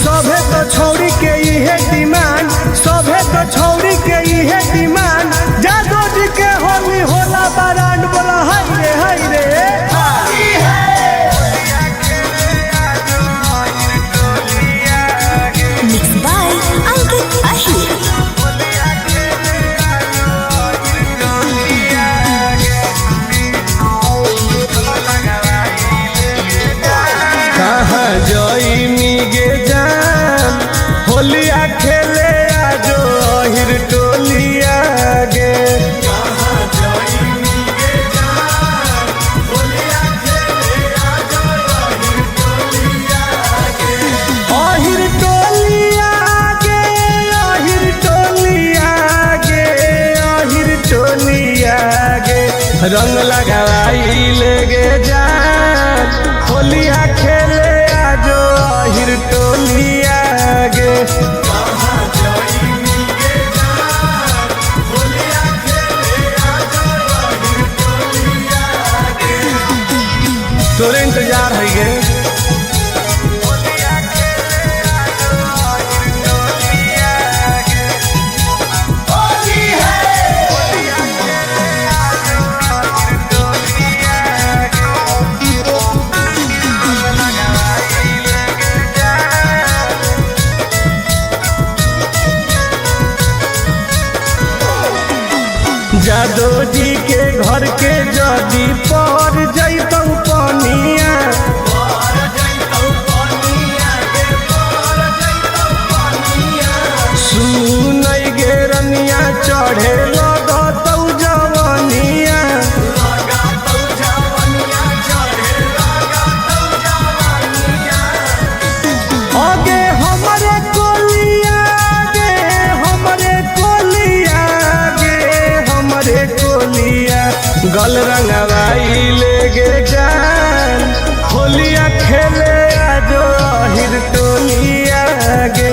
सभे तो छौरी के इहे डिमांड, सभे तो छौरी के इहे डिमांड। जादो जी के होली होला बारांड, बोला हाय रे हाय रे। Mixed by Ankit Ahir. कहाँ जइनी गे जान, होलिया खेले आजो अहिर टोलिया गे। अहिर टोलिया गे, अहिर टोलिया गे, अहिर टोलिया गे। रंग लगाई ले गे जान, होलिया खेले आजो अहिर टोलिया गे। तोरे इंतजार है गे। जादो जी के घर के जदी पर जैतौ पनिया, सुनई गे रनिया चढ़े लगतौ जवनिया। आगे हमरे कोलिया गे, हमरे कोलिया गे, हमरे कोलिया। गल रंगवाई ले गे जान, होलिया खेले आजो अहिर टोलिया गे।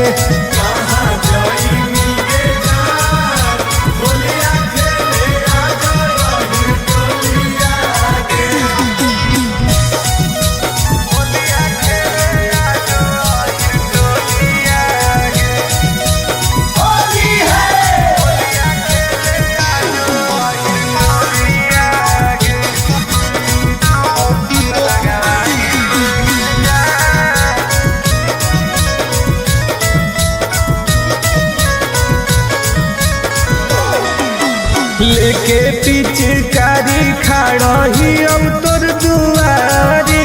लेके पिचकारी खड़ही अब तोर दुआरी,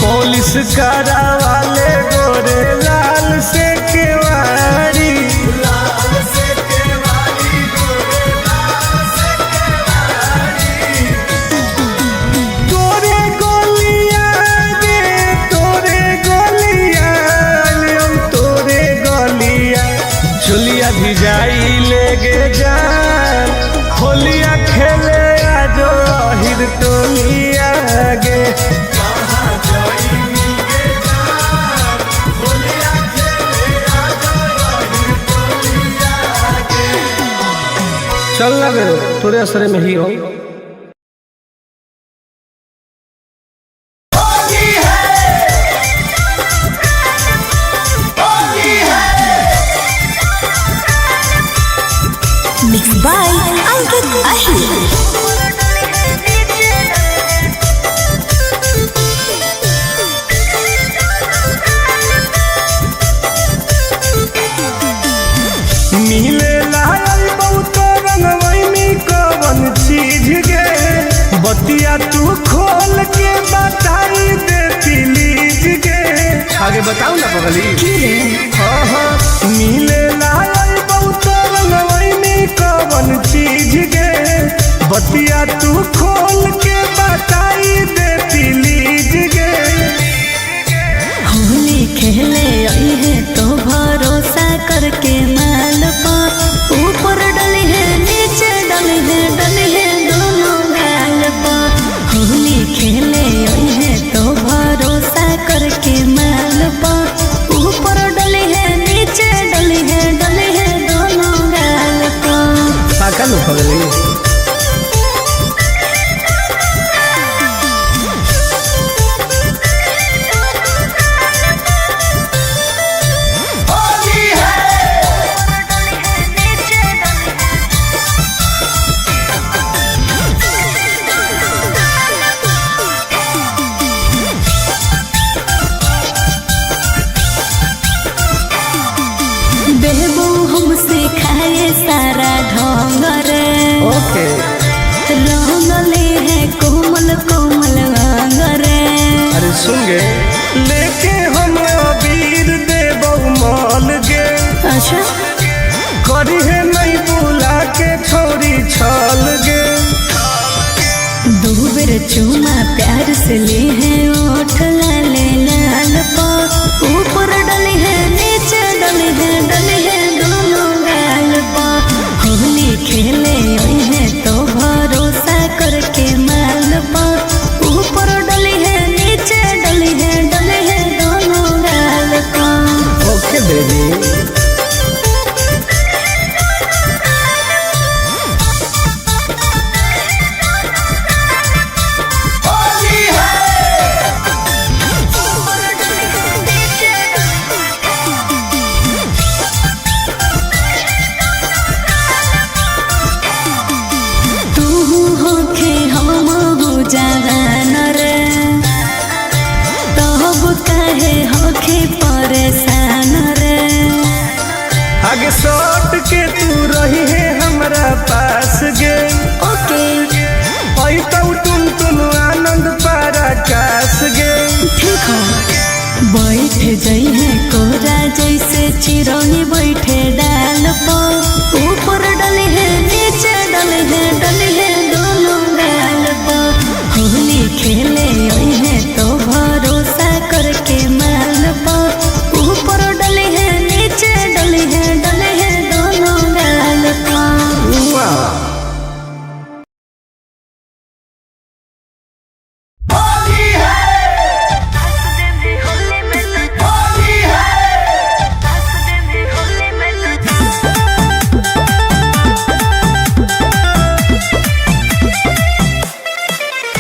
पुलिस करावाले गोरे लाल से केवारी। तोरे गोलिया गे, तोरे गोलिया, तोरे गोलिया। चुलिया भिजाई ले गे जान, होलिया खेले आजो अहिर टोलिया गे। चल लगे तोरे असरे में ही हो। Mixed by Ankit Ahir. मिले लायल बहुत रंगवैनी कवन चीज गे, बतिया तू खोल के बताई दे प्लीज गे। आगे बताऊ ना पगली। हाँ हाँ मिले लायल बहुत रंगवैनी कवन चीज गे, बतिया तू खोल के बताई दे प्लीज गे। होली खेले आई है तो भरोसा करके माल पा, ऊपर डली है नीचे डली है दोनों गाल पा। होली खेले आई है तो भरोसा करके माल पा, ऊपर डली है नीचे डली है सारा ढंग रे ओके रंगले है कोमल कोमल अंग रे। अरे सुन गे लेके हम अबीर देबौ मॉल गे अच्छा करी है नहीं बुला के छोरी छल गे। दो बेर चुमा प्यार से ले है ओठ लाले लाल पा ऊपर डले है नीचे डले है दोनों गाल पा होली खेले है तो भरोसा करके माल पा ऊपर डले है नीचे डले है दोनों गाल पा। ओके बेबी जवान रे तब कहे होखे परेशान रे आगे सट के तू रही है हमरा पास गे ओके पैतौ तुम आनंद पराकाश गे। ठीक है बैठ जई है कोरा जैसे चिरौनी बैठे डाल पर ऊपर डले है नीचे डले है दोनों गाल पर होली खेले है तो भरोसा करके माल पर ऊपर डले है नीचे डले है दोनों गाल पर।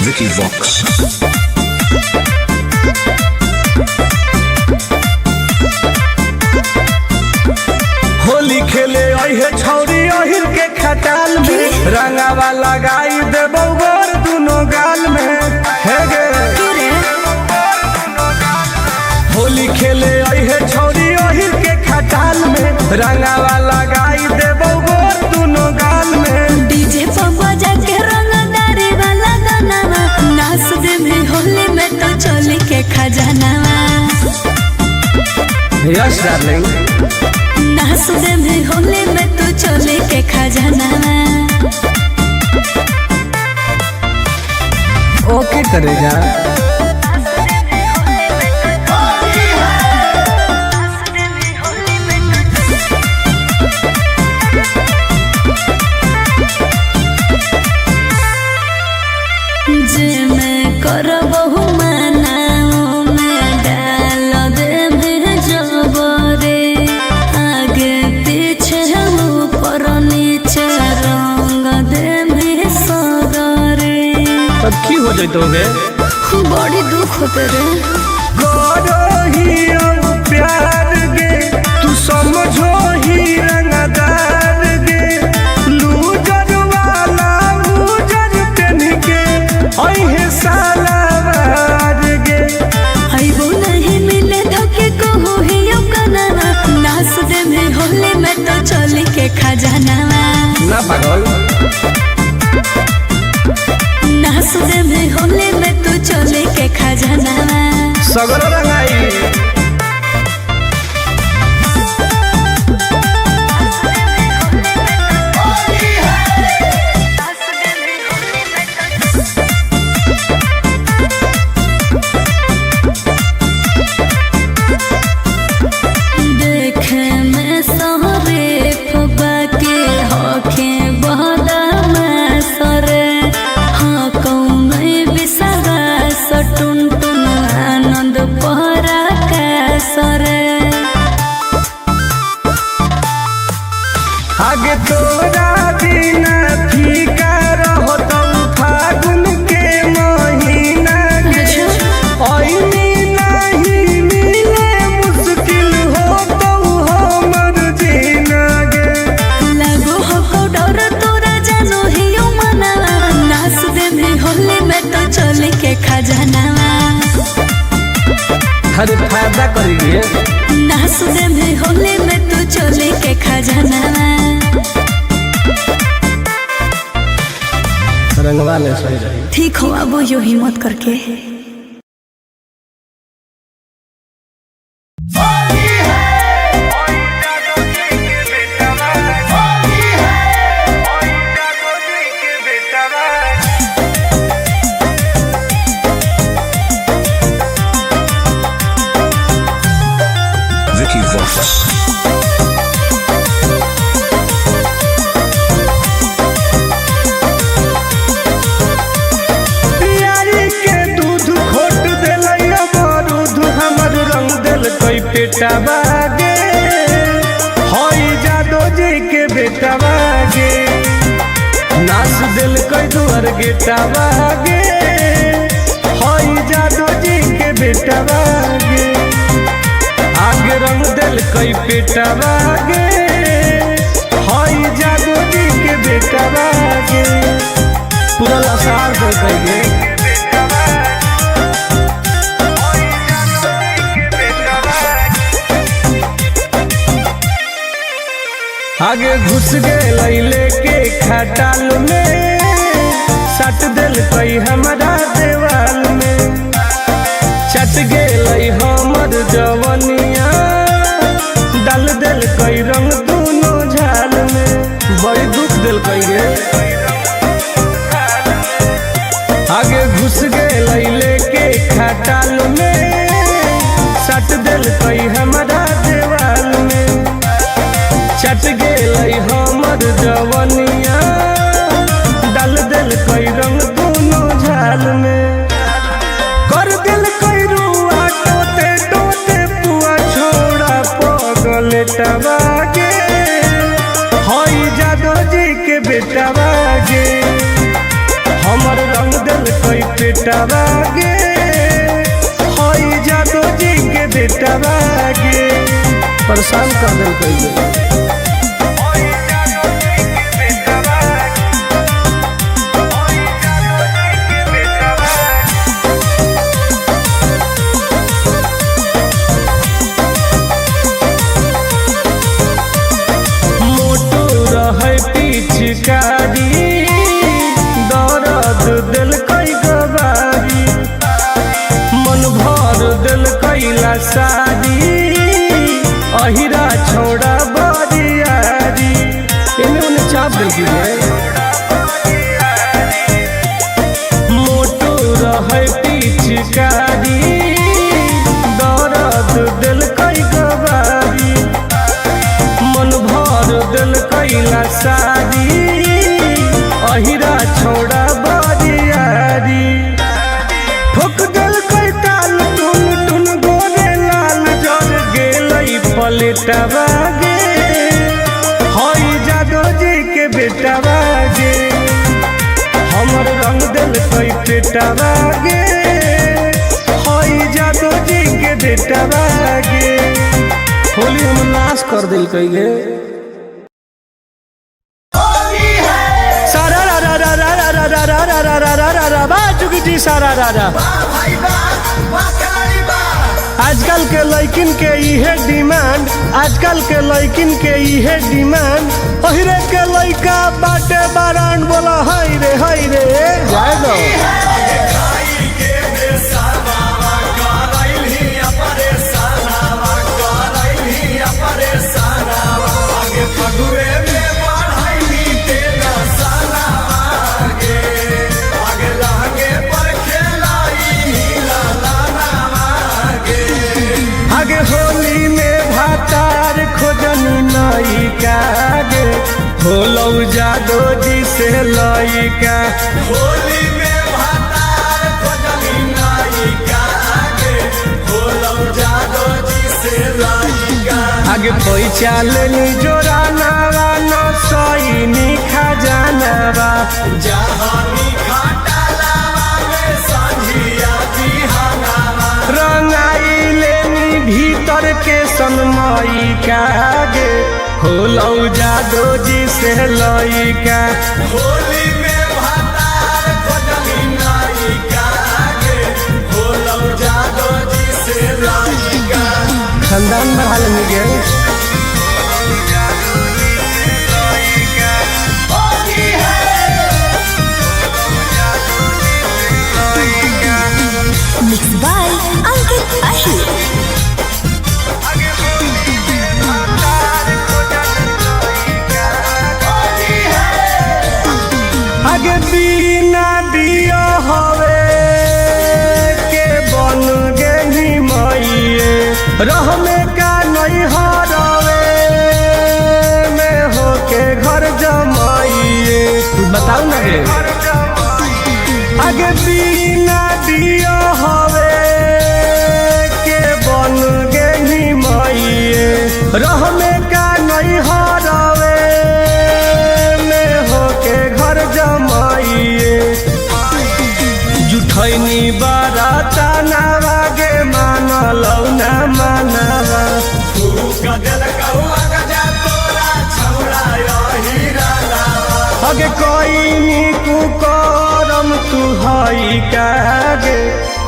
Vicky Vox. होली खेले है छौरी अहिर के खटाल में रंगावा लगाई देबौ गोर दुनो गाल में हे गे। होली खेले है छौरी अहिर के खटाल में रंगावा लगाई देबौ गोर दुनो गाल में। डीजे पर बजा के रंगदारी वाला गाना नाच दे में होली में तो चोली के खजाना यस डार्लिंग नाच दे में होली में तो चोली के खजाना। ओके करेगा जे मैं करबहु मनाओ में डाल दे में जबरे आगे पीछे ऊपर नीचे रंग दे में सगरे। तब की हो जाइतोगे बड़ी दुख होते रे ही प्यार गे तू समझो ही रंगदार गे लूजर वाला लूजर तेन के अहे सालावार गे। आइबो नहीं मिले धोखे को हो ही कना नाच दे में होली में तो चोली के खजाना ना पागल नाच दे में होली में तो चोली के खजाना सगर रंगाई देखे में सहरे फबा के होखे बहदा सरे हाँ कौन बिसरा सटुन टुन आनंद पहरा का सरे। आगे तोरा बिना फीका रहो तुम फागुन के महीना गे ओइनी नहीं मिले मुश्किल हो तो हमर जीना गे। लागो हो डर तोरा जानो ही मना नाच दे में होली में तो चोली के खजाना हर फायदा करिए नाच दे में होली में तो चोली के खजाना। रंगवा ले सही रही। ठीक हो अब यो हिम्मत करके। Vicky Vox. बेटा बागे होई जादो जी के बेटा बागे नाच दिल कोई दुआर गेटा बागे होई जादो जी के बेटा बागे आगे रंग दिल कोई बेटा बागे होई जादो जी के बेटा बागे पूरा लसार दे कहिए आगे घुस गए लेके खटाल में सट दिल कई हमारा देवाल में चट गए हमर जवनिया डाल दिल कई रंग दोनों झाल में बड़ी दुख दिल कई गे आगे घुस गए लेके खटाल में सट दिल कई हमारा देवाल में चट गए हमर जवनिया डाल दिल कई रंग दोनों झाल में कर दिल कई रुआ टोते टोते पुआ छोड़ा पगल टबागे होई जादो जी के बेटा बागे हमर रंग दिल कई पेटा बागे होई जादो जी के बेटा बागे परेशान कर दिल कई पिचकारी दर्द दिल कई गवारी मन भर दिल कैला सारी अहिरा छोड़ा बरियारी इन्हें उन्हें चाप देखिए मोटो रहे पिचकारी दर्द दिल कई गवारी मन भर दिल कैला सारी अहिरा छोड़ा बरियारी ठोक दिल कई ताल टुन टुन गोरे लाल जर गेलई पलेटा बागे होई जादो जी के बेटा बागे हमर रंग दिल कई पेटा बागे होई जादो जी के बेटा बागे होली हम नाश कर दिल कई गे सारा राजा आजकल के लड़किन के इहे डिमांड आजकल के लड़किन के इहे डिमांड ओहिरे के लड़का बाटे बारान बोला हाय रे जाए दो आगे होली में भातार खोजनी नई कागे होलो जादो जी से लइका होली में भातार खोजनी नई कागे होलो जादो जी से लइका आगे पैसा लेनी जोराना वाला सईनी खजानावा जहानी खटालावा में संझिया बिहानावा रंगाई भीतर के सनमई कागे होलो जादो जी से लइका होली में भातार खोजनी नई कागे होलो जादो जी से लइका खानदान बढ़ा लेंगे गे Mixed by Ankit Ahir. आगे बिना दिया हवे के बन गेली माइए रह में का नहीं हरावे में होके घर जमाइए। बताओ ना रे आगे बिना दिया हवे के बन गेली माइए रह में का नहीं हरावे में होके घर जमाइए। जुठैनी बाराता नावागे मानलौ ना मानवा अगे कोई नीकू करम तू हई कागे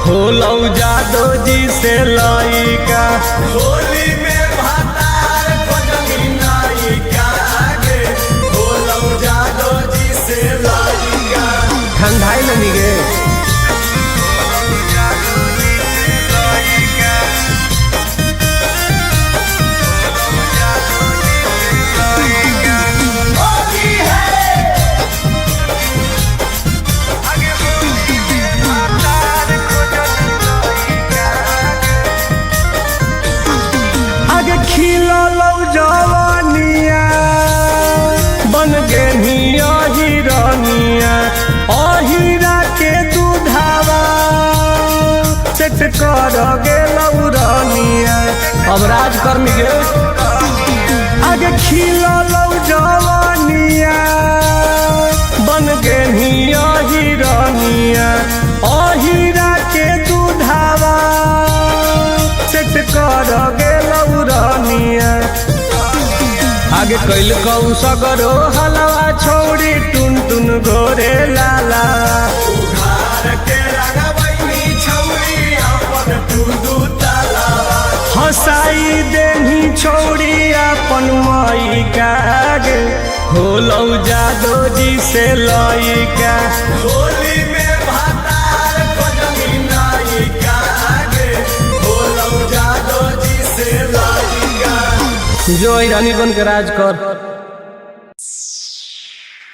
होलौ जादो जी से लइका होली में भातार खोजनी नाई कागे होलौ जादो जी से लइका ठंडाई लनी गे खिलौ जवानिया बन गेनिया हिरनिया अहिरा के दूधावा सेट कर गेलौ रनिया। अब राज कर गे आगे खिलौ जवानिया बन गेनिया हिरनिया अहिरा के दूधावा सेट कर गेलौ रनिया। आगे कैल कौ सगरो हलवा छोड़ी टुन टुन गोरे लाला हसाई देनी छोड़ी अपन माई कागे होलौ जादो जी से लइका होली में भातार खोजनी नाई कागे होलौ जादो जी से लइका। जो रानी बन के राज कर।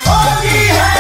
होली है